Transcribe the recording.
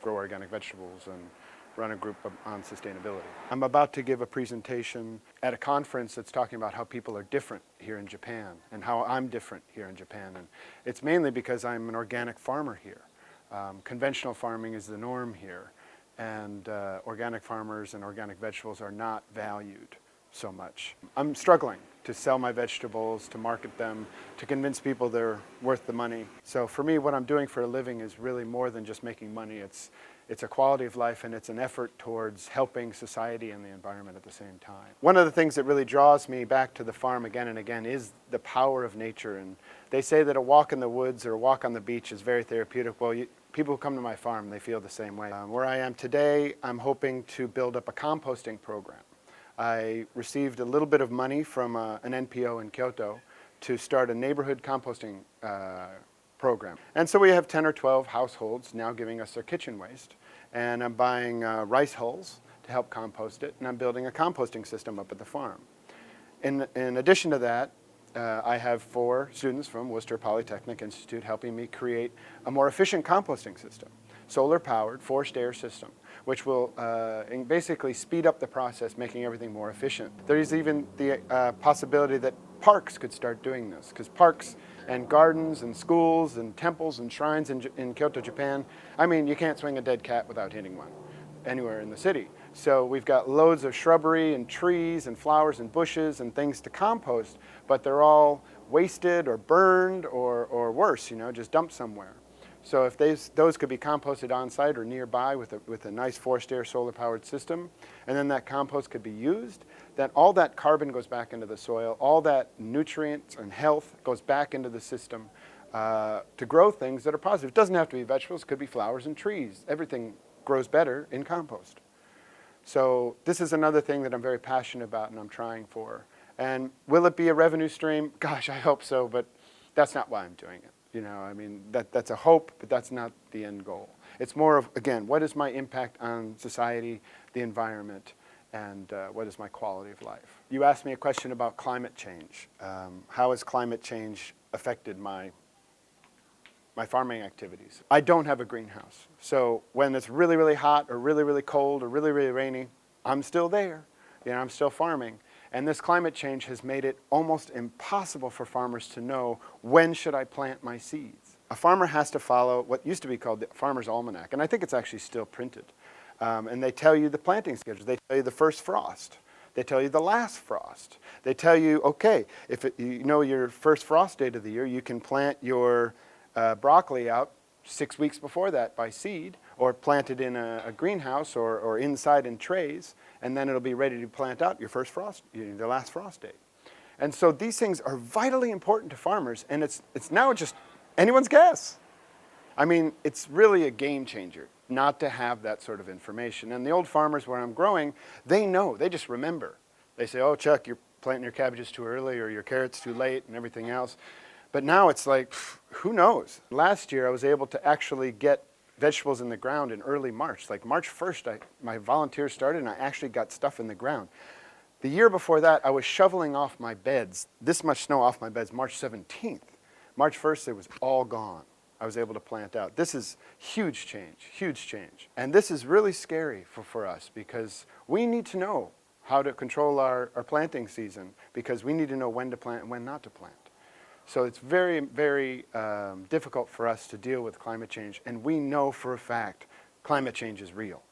grow organic vegetables and run a group on sustainability. I'm about to give a presentation at a conference that's talking about how people are different here in Japan and how I'm different here in Japan. And it's mainly because I'm an organic farmer here. Conventional farming is the norm here, and organic farmers and organic vegetables are not valued so much. I'm struggling to sell my vegetables, to market them, to convince people they're worth the money. So for me, what I'm doing for a living is really more than just making money. It's a quality of life, and it's an effort towards helping society and the environment at the same time. One of the things that really draws me back to the farm again and again is the power of nature. And they say that a walk in the woods or a walk on the beach is very therapeutic. Well, people who come to my farm, they feel the same way. Where I am today, I'm hoping to build up a composting program. I received a little bit of money from an NPO in Kyoto to start a neighborhood composting program. And so we have 10 or 12 households now giving us their kitchen waste. And I'm buying rice hulls to help compost it, and I'm building a composting system up at the farm. In addition to that, I have 4 students from Worcester Polytechnic Institute helping me create a more efficient composting system. Solar-powered, forced air system, which will basically speed up the process, making everything more efficient. There's even the possibility that parks could start doing this, because parks and gardens and schools and temples and shrines in Kyoto, Japan, I mean, you can't swing a dead cat without hitting one anywhere in the city. So we've got loads of shrubbery and trees and flowers and bushes and things to compost, but they're all wasted or burned or worse, just dumped somewhere. So if those could be composted on site or nearby with a nice forced air solar powered system, and then that compost could be used, then all that carbon goes back into the soil, all that nutrients and health goes back into the system to grow things that are positive. It doesn't have to be vegetables, it could be flowers and trees. Everything grows better in compost. So this is another thing that I'm very passionate about and I'm trying for. And will it be a revenue stream? Gosh, I hope so, but that's not why I'm doing it. I mean, that's a hope, but that's not the end goal. It's more of, again, what is my impact on society, the environment, and what is my quality of life? You asked me a question about climate change. How has climate change affected my farming activities? I don't have a greenhouse. So when it's really, really hot or really, really cold or really, really rainy, I'm still there. I'm still farming. And this climate change has made it almost impossible for farmers to know when should I plant my seeds. A farmer has to follow what used to be called the Farmer's Almanac, and I think it's actually still printed. And they tell you the planting schedule. They tell you the first frost. They tell you the last frost. They tell you, okay, if your first frost date of the year, you can plant your broccoli out 6 weeks before that by seed, or plant it in a greenhouse or inside in trays, and then it'll be ready to plant out your first frost, the last frost date. And so these things are vitally important to farmers, and it's now just anyone's guess. I mean, it's really a game changer not to have that sort of information. And the old farmers where I'm growing, they know, they just remember. They say, oh, Chuck, you're planting your cabbages too early or your carrots too late and everything else. But now it's like, who knows? Last year I was able to actually get vegetables in the ground in early March. Like March 1st, my volunteers started and I actually got stuff in the ground. The year before that, I was shoveling off my beds, this much snow off my beds, March 17th. March 1st, it was all gone. I was able to plant out. This is huge change, huge change. And this is really scary for us because we need to know how to control our planting season, because we need to know when to plant and when not to plant. So it's very, very difficult for us to deal with climate change, and we know for a fact climate change is real.